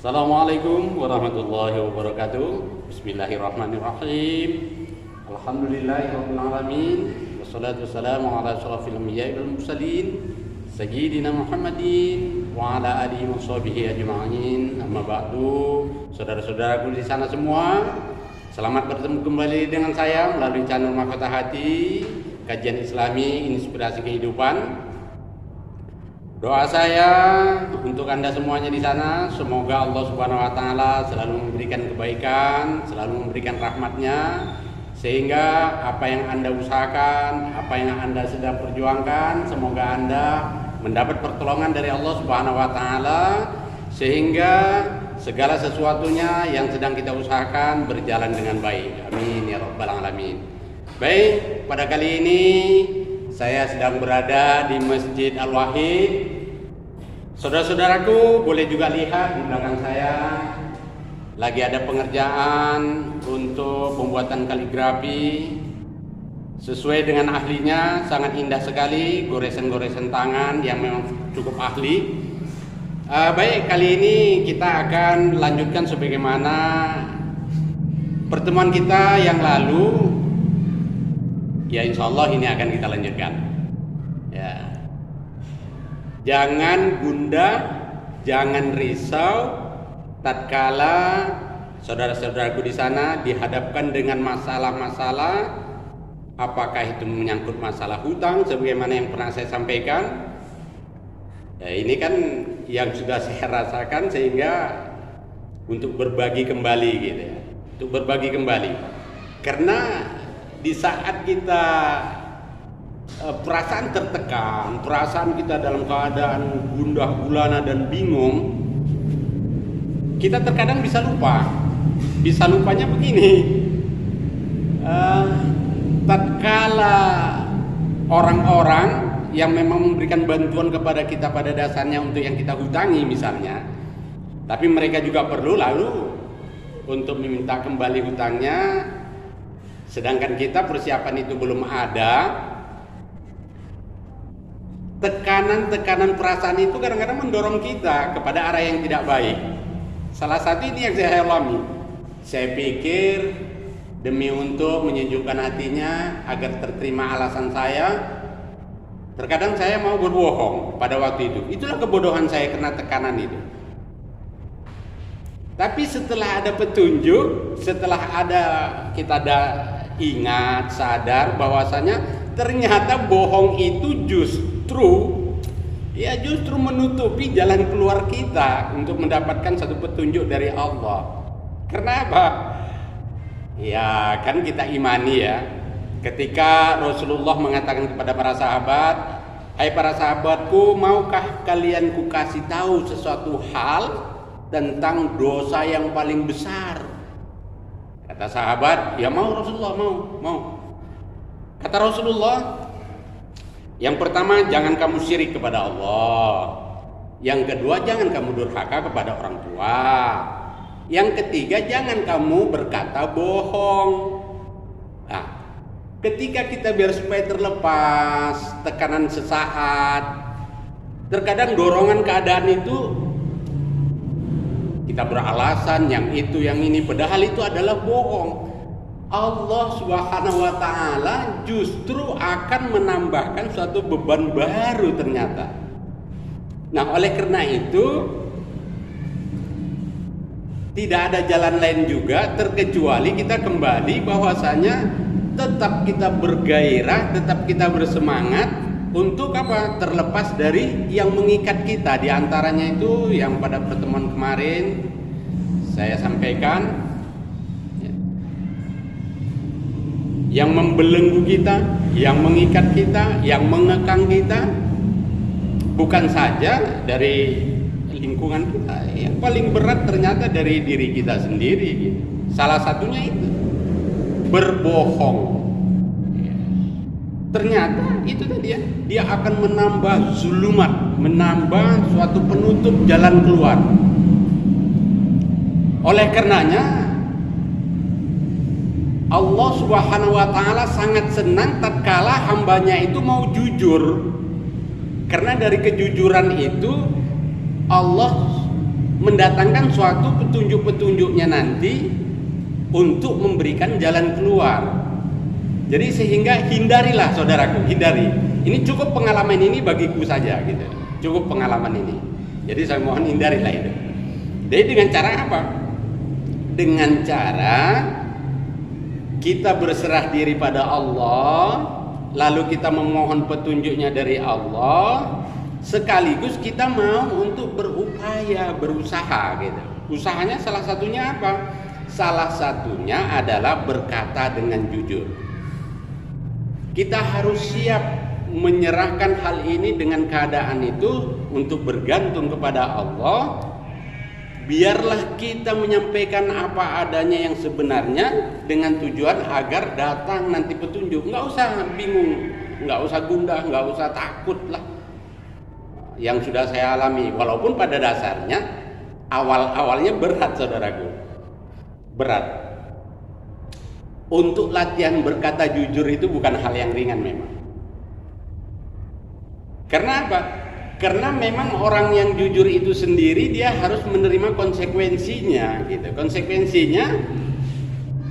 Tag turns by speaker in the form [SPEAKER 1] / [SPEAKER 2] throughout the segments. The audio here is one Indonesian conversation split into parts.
[SPEAKER 1] Assalamualaikum warahmatullahi wabarakatuh. Bismillahirrahmanirrahim. Alhamdulillahirabbil alamin. Wassalatu wassalamu ala asyrafil anbiya'i wal mursalin sayyidina Muhammadin wa ala alihi washabihi ajma'in. Amma ba'du. Saudara-saudaraku di sana semua, selamat bertemu kembali dengan saya melalui channel Mahkota Hati, kajian Islami inspirasi kehidupan. Doa saya untuk Anda semuanya di sana, semoga Allah Subhanahu wa taala selalu memberikan kebaikan, selalu memberikan rahmatnya, sehingga apa yang Anda usahakan, apa yang Anda sedang perjuangkan, semoga Anda mendapat pertolongan dari Allah Subhanahu wa taala, sehingga segala sesuatunya yang sedang kita usahakan berjalan dengan baik. Amin ya rabbal alamin. Baik, pada kali ini saya sedang berada di Masjid Al-Wahid. Saudara-saudaraku boleh juga lihat di belakang saya lagi ada pengerjaan untuk pembuatan kaligrafi sesuai dengan ahlinya, sangat indah sekali, goresan-goresan tangan yang memang cukup ahli. Baik, kali ini kita akan lanjutkan sebagaimana pertemuan kita yang lalu. Ya, insya Allah ini akan kita lanjutkan. Ya, jangan gundah, jangan risau tatkala saudara-saudaraku di sana dihadapkan dengan masalah-masalah, apakah itu menyangkut masalah hutang sebagaimana yang pernah saya sampaikan. Ya, ini kan yang sudah saya rasakan, sehingga untuk berbagi kembali gitu ya. Untuk berbagi kembali. Karena di saat kita perasaan tertekan, perasaan kita dalam keadaan gundah gulana dan bingung, kita terkadang bisa lupa. Bisa lupanya begini, tatkala orang-orang yang memang memberikan bantuan kepada kita pada dasarnya untuk yang kita hutangi misalnya, tapi mereka juga perlu lalu untuk meminta kembali hutangnya, sedangkan kita persiapan itu belum ada. Tekanan-tekanan perasaan itu kadang-kadang mendorong kita kepada arah yang tidak baik. Salah satu ini yang saya alami. Saya pikir demi untuk menyejukkan hatinya agar terterima alasan saya, terkadang saya mau berbohong pada waktu itu. Itulah kebodohan saya karena tekanan itu. Tapi setelah ada petunjuk, setelah ada kita ingat, sadar bahwasanya ternyata bohong itu justru menutupi jalan keluar kita untuk mendapatkan satu petunjuk dari Allah. Kenapa? Ya, kan kita imani ya. Ketika Rasulullah mengatakan kepada para sahabat, "Hai para sahabatku, maukah kalian kukasih tahu sesuatu hal tentang dosa yang paling besar?" Kata sahabat, "Ya mau Rasulullah, mau." Kata Rasulullah, "Yang pertama, jangan kamu syirik kepada Allah. Yang kedua, jangan kamu durhaka kepada orang tua. Yang ketiga, jangan kamu berkata bohong." Nah, ketika kita biar supaya terlepas tekanan sesaat, terkadang dorongan keadaan itu kita beralasan yang itu yang ini, padahal itu adalah bohong. Allah Subhanahu wa taala justru akan menambahkan suatu beban baru ternyata. Nah, oleh karena itu tidak ada jalan lain juga terkecuali kita kembali bahwasanya tetap kita bergairah, tetap kita bersemangat untuk apa? Terlepas dari yang mengikat kita. Di antaranya itu yang pada pertemuan kemarin saya sampaikan, yang membelenggu kita, yang mengikat kita, yang mengekang kita, bukan saja dari lingkungan kita, yang paling berat ternyata dari diri kita sendiri gitu. Salah satunya itu berbohong. Ternyata itu tadi ya, dia akan menambah zulumat, menambah suatu penutup jalan keluar. Oleh karenanya Allah Subhanahu wa taala sangat senang tatkala hambanya itu mau jujur. Karena dari kejujuran itu Allah mendatangkan suatu petunjuk-petunjuknya nanti untuk memberikan jalan keluar. Jadi sehingga hindarilah saudaraku, hindari. Ini cukup pengalaman ini bagiku saja gitu. Cukup pengalaman ini. Jadi saya mohon hindarilah itu. Jadi dengan cara apa? Dengan cara kita berserah diri pada Allah, lalu kita memohon petunjuknya dari Allah, sekaligus kita mau untuk berupaya, berusaha gitu. Usahanya salah satunya apa? Salah satunya adalah berkata dengan jujur. Kita harus siap menyerahkan hal ini dengan keadaan itu untuk bergantung kepada Allah. Biarlah kita menyampaikan apa adanya yang sebenarnya dengan tujuan agar datang nanti petunjuk. Nggak usah bingung, nggak usah gundah, nggak usah takut lah. Yang sudah saya alami, walaupun pada dasarnya awal-awalnya berat saudaraku, berat. Untuk latihan berkata jujur itu bukan hal yang ringan memang. Karena apa? Karena memang orang yang jujur itu sendiri dia harus menerima konsekuensinya gitu. Konsekuensinya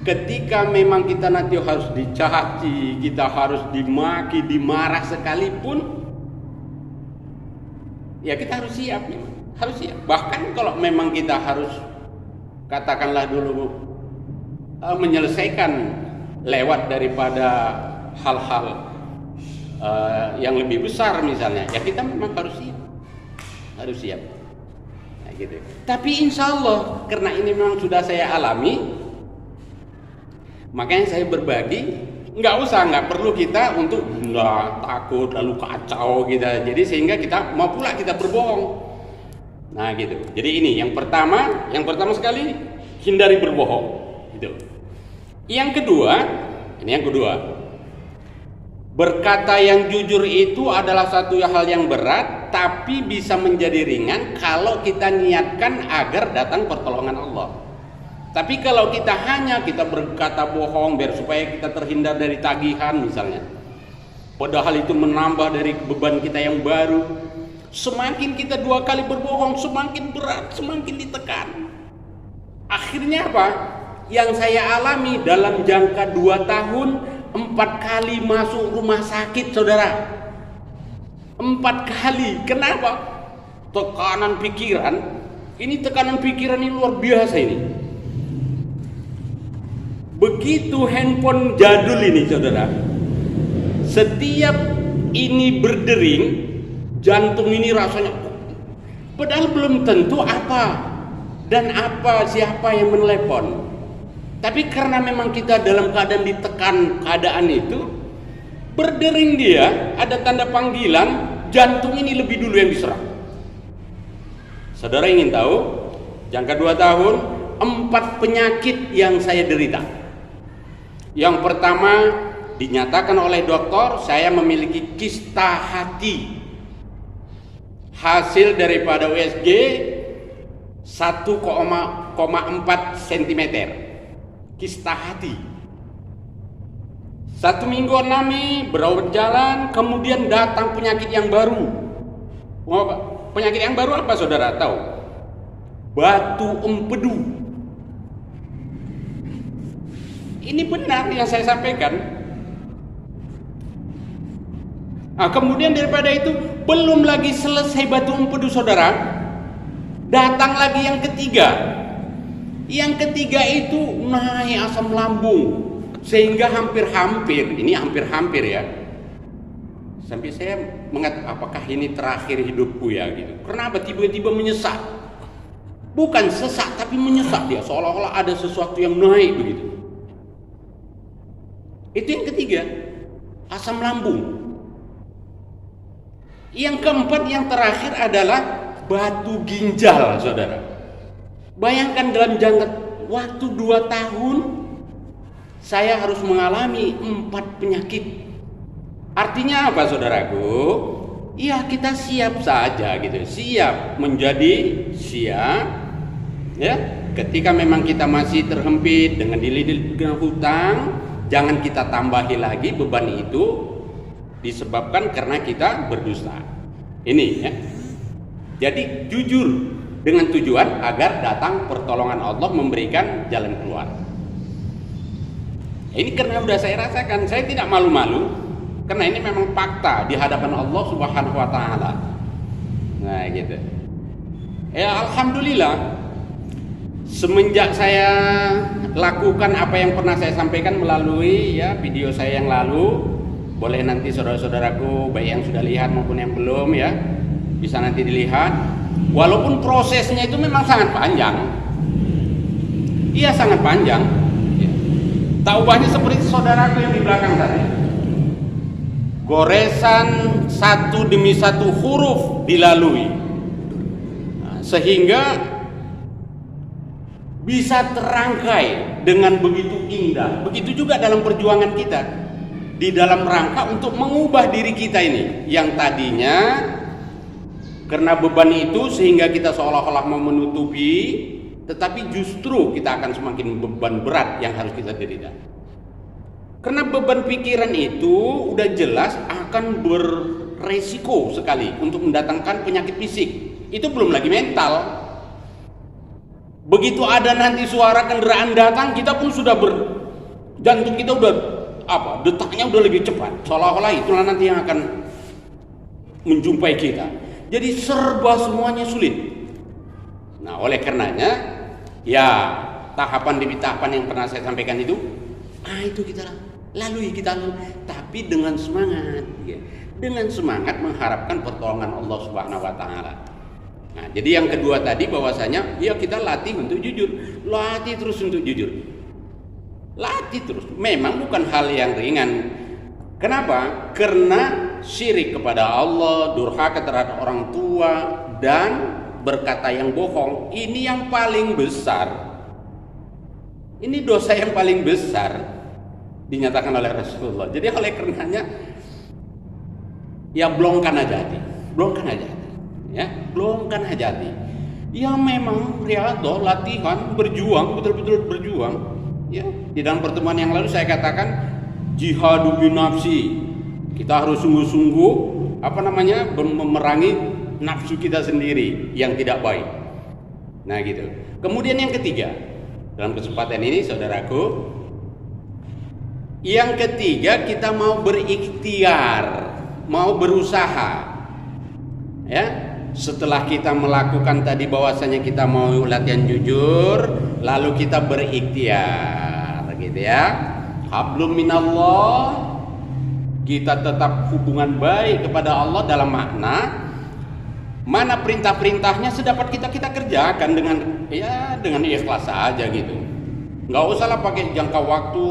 [SPEAKER 1] ketika memang kita nanti harus dicaci, kita harus dimaki, dimarah sekalipun, ya kita harus siap memang. Harus siap. Bahkan kalau memang kita harus katakanlah dulu menyelesaikan lewat daripada hal-hal yang lebih besar misalnya, ya kita memang harus siap, nah, gitu. Tapi insya Allah karena ini memang sudah saya alami, makanya saya berbagi. Nggak perlu kita untuk takut lalu kacau gitu. Jadi sehingga kita mau pula kita berbohong. Nah gitu. Jadi ini yang pertama sekali hindari berbohong. Gitu. Yang kedua, berkata yang jujur itu adalah satu hal yang berat, tapi bisa menjadi ringan kalau kita niatkan agar datang pertolongan Allah. Tapi kalau kita hanya berkata bohong biar supaya kita terhindar dari tagihan misalnya, padahal itu menambah dari beban kita yang baru. Semakin kita 2 kali berbohong, semakin berat, semakin ditekan. Akhirnya apa? Yang saya alami dalam jangka 2 tahun 4 kali masuk rumah sakit saudara. 4 kali. Kenapa? Tekanan pikiran. Ini tekanan pikiran ini luar biasa ini. Begitu handphone jadul ini saudara, setiap ini berdering, jantung ini rasanya, padahal belum tentu apa dan siapa yang menelepon. Tapi karena memang kita dalam keadaan ditekan keadaan itu, berdering dia, ada tanda panggilan, jantung ini lebih dulu yang diserang. Saudara ingin tahu, jangka 2 tahun, 4 penyakit yang saya derita. Yang pertama, dinyatakan oleh dokter saya memiliki kista hati. Hasil daripada USG 1,4 cm. Kista hati. 1 minggu nami berawat jalan, kemudian datang penyakit yang baru. Penyakit yang baru apa saudara tahu? Batu empedu. Ini benar yang saya sampaikan. Nah, kemudian daripada itu belum lagi selesai batu empedu saudara, datang lagi yang ketiga. Yang ketiga itu naik asam lambung, sehingga hampir-hampir ya. Sampai saya mengatakan apakah ini terakhir hidupku ya gitu. Kenapa tiba-tiba menyesak? Bukan sesak tapi menyesak dia, seolah-olah ada sesuatu yang naik begitu. Itu yang ketiga, asam lambung. Yang keempat, yang terakhir adalah batu ginjal saudara. Bayangkan dalam jangka waktu 2 tahun saya harus mengalami 4 penyakit. Artinya apa saudaraku? Ya kita siap saja gitu, siap ya. Ketika memang kita masih terhempit dengan dililit dengan hutang, jangan kita tambahi lagi beban itu disebabkan karena kita berdusta. Ini ya. Jadi jujur dengan tujuan agar datang pertolongan Allah memberikan jalan keluar. Ini karena udah saya rasakan, saya tidak malu-malu karena ini memang fakta di hadapan Allah Subhanahu wa taala. Nah, gitu. Ya alhamdulillah, semenjak saya lakukan apa yang pernah saya sampaikan melalui ya video saya yang lalu, boleh nanti saudara-saudaraku baik yang sudah lihat maupun yang belum ya bisa nanti dilihat. Walaupun prosesnya itu memang sangat panjang, iya sangat panjang. Ya. Tak ubahnya seperti saudaraku yang di belakang tadi, goresan satu demi satu huruf dilalui, sehingga bisa terangkai dengan begitu indah. Begitu juga dalam perjuangan kita di dalam rangka untuk mengubah diri kita ini yang tadinya karena beban itu sehingga kita seolah-olah mau menutupi, tetapi justru kita akan semakin beban berat yang harus kita derita. Karena beban pikiran itu udah jelas akan beresiko sekali untuk mendatangkan penyakit fisik. Itu belum lagi mental. Begitu ada nanti suara kendaraan datang, kita pun sudah jantung kita udah detaknya udah lebih cepat. Seolah-olah itulah nanti yang akan menjumpai kita. Jadi serba semuanya sulit. Nah, oleh karenanya ya tahapan demi tahapan yang pernah saya sampaikan itu, itu kita lalui, tapi dengan semangat ya. Dengan semangat mengharapkan pertolongan Allah Subhanahu wa taala. Nah, jadi yang kedua tadi bahwasanya ya kita latih untuk jujur, latih terus untuk jujur. Latih terus. Memang bukan hal yang ringan. Kenapa? Karena syirik kepada Allah, durhaka terhadap orang tua, dan berkata yang bohong, ini yang paling besar. Ini dosa yang paling besar dinyatakan oleh Rasulullah. Jadi oleh karenanya ya blongkan aja hati. Ya, blongkan aja hati. Ya memang riyadhah, latihan, berjuang, betul-betul berjuang. Ya, di dalam pertemuan yang lalu saya katakan jihadu binafsi. Kita harus sungguh-sungguh memerangi nafsu kita sendiri yang tidak baik. Nah, gitu. Kemudian yang ketiga, dalam kesempatan ini saudaraku, yang ketiga kita mau berikhtiar, mau berusaha. Ya, setelah kita melakukan tadi bahwasanya kita mau latihan jujur, lalu kita berikhtiar, gitu ya. Hablum minallah, kita tetap hubungan baik kepada Allah dalam makna mana perintah-perintahnya sedapat kita kerjakan dengan ikhlas saja gitu. Nggak usahlah pakai jangka waktu,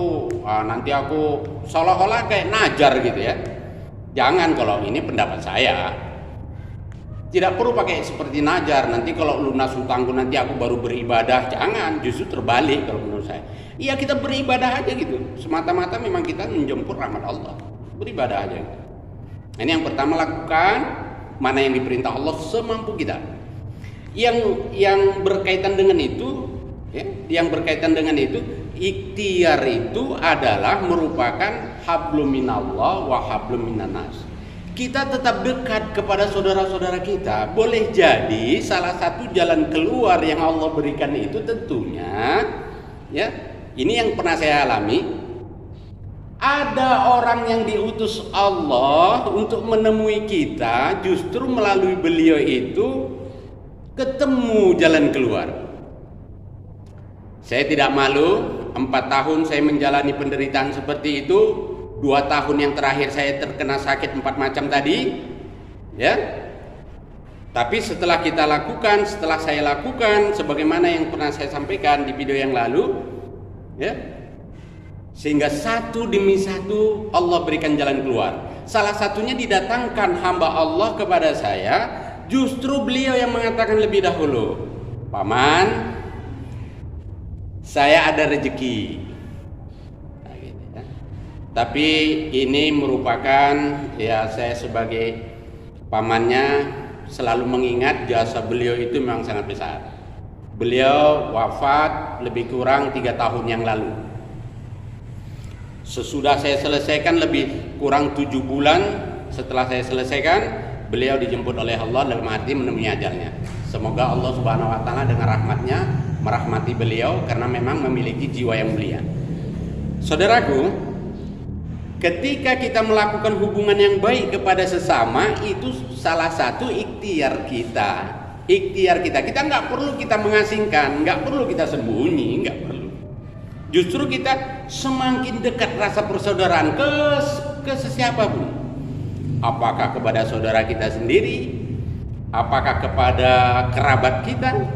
[SPEAKER 1] nanti aku seolah-olah kayak najar gitu ya. Jangan, kalau ini pendapat saya. Tidak perlu pakai seperti najar, nanti kalau lunas hutangku nanti aku baru beribadah. Jangan, justru terbalik kalau menurut saya. Iya, kita beribadah aja gitu. Semata-mata memang kita menjemput rahmat Allah. Beribadah aja gitu. Ini yang pertama, lakukan mana yang diperintah Allah semampu kita. Yang berkaitan dengan itu, ya, ikhtiar itu adalah merupakan hablum minallah wa hablum minannas. Kita tetap dekat kepada saudara-saudara kita. Boleh jadi salah satu jalan keluar yang Allah berikan itu tentunya, ya, ini yang pernah saya alami. Ada orang yang diutus Allah untuk menemui kita, justru melalui beliau itu ketemu jalan keluar. Saya tidak malu, 4 tahun saya menjalani penderitaan seperti itu. 2 tahun yang terakhir saya terkena sakit 4 macam tadi, ya. Tapi setelah saya lakukan sebagaimana yang pernah saya sampaikan di video yang lalu, ya, sehingga satu demi satu Allah berikan jalan keluar. Salah satunya didatangkan hamba Allah kepada saya, justru beliau yang mengatakan lebih dahulu, "Paman, saya ada rezeki." Tapi ini merupakan, ya, saya sebagai pamannya selalu mengingat jasa beliau itu memang sangat besar. Beliau wafat lebih kurang 3 tahun yang lalu. Sesudah saya selesaikan lebih kurang 7 bulan setelah saya selesaikan, beliau dijemput oleh Allah dalam arti menemui ajalnya. Semoga Allah Subhanahu wa taala dengan rahmatnya merahmati beliau karena memang memiliki jiwa yang mulia. Saudaraku, ketika kita melakukan hubungan yang baik kepada sesama, itu salah satu ikhtiar kita. Kita nggak perlu kita mengasingkan, nggak perlu kita sembunyi, nggak perlu. Justru kita semakin dekat rasa persaudaraan ke sesiapapun. Apakah kepada saudara kita sendiri, apakah kepada kerabat kita,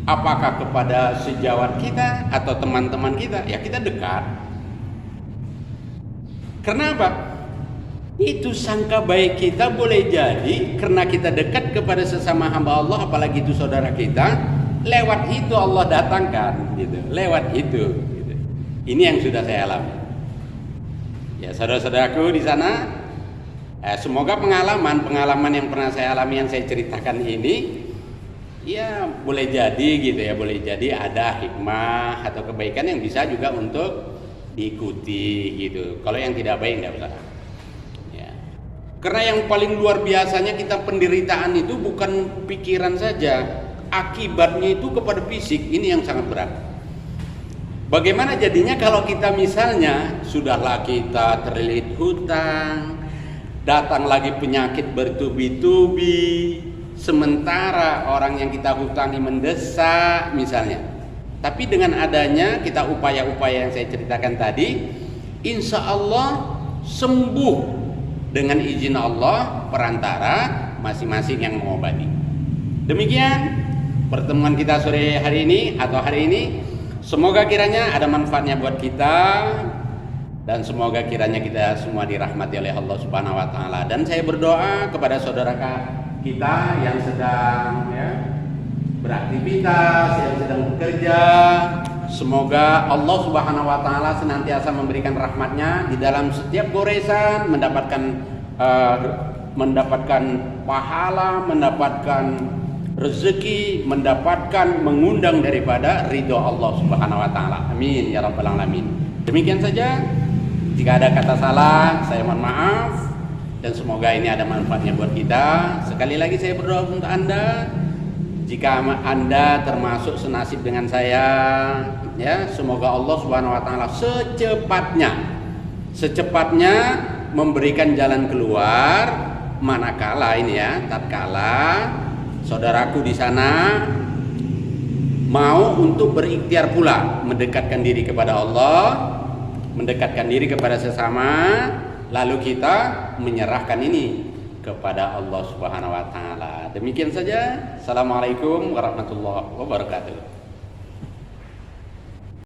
[SPEAKER 1] apakah kepada sejawat kita atau teman-teman kita, ya kita dekat. Kenapa? Itu sangka baik kita boleh jadi karena kita dekat kepada sesama hamba Allah, apalagi itu saudara kita, lewat itu Allah datangkan gitu. Lewat itu gitu. Ini yang sudah saya alami. Ya saudara-saudaraku di sana, semoga pengalaman yang pernah saya alami, yang saya ceritakan ini, ya boleh jadi gitu ya, boleh jadi ada hikmah atau kebaikan yang bisa juga untuk diikuti gitu. Kalau yang tidak baik nggak usah. Karena yang paling luar biasanya kita penderitaan itu bukan pikiran saja, akibatnya itu kepada fisik, ini yang sangat berat. Bagaimana jadinya kalau kita misalnya sudahlah kita terlilit hutang, datang lagi penyakit bertubi-tubi, sementara orang yang kita hutangi mendesak misalnya. Tapi dengan adanya kita upaya-upaya yang saya ceritakan tadi, insya Allah sembuh dengan izin Allah perantara masing-masing yang mengobati. Demikian pertemuan kita sore hari ini atau hari ini. Semoga kiranya ada manfaatnya buat kita dan semoga kiranya kita semua dirahmati oleh Allah Subhanahu wa taala. Dan saya berdoa kepada saudara kita yang sedang beraktivitas, yang sedang bekerja, semoga Allah Subhanahu wa taala senantiasa memberikan rahmatnya di dalam setiap goresan, mendapatkan pahala, mendapatkan rezeki, mendapatkan mengundang daripada ridho Allah Subhanahu wa taala. Amin ya rabbal alamin. Demikian saja. Jika ada kata salah, saya mohon maaf dan semoga ini ada manfaatnya buat kita. Sekali lagi saya berdoa untuk Anda. Jika Anda termasuk senasib dengan saya, ya, semoga Allah Subhanahu wa taala secepatnya memberikan jalan keluar manakala ini ya, tatkala saudaraku di sana mau untuk berikhtiar pula mendekatkan diri kepada Allah, mendekatkan diri kepada sesama, lalu kita menyerahkan ini kepada Allah Subhanahu wa taala. Demikian saja. Assalamualaikum warahmatullahi wabarakatuh.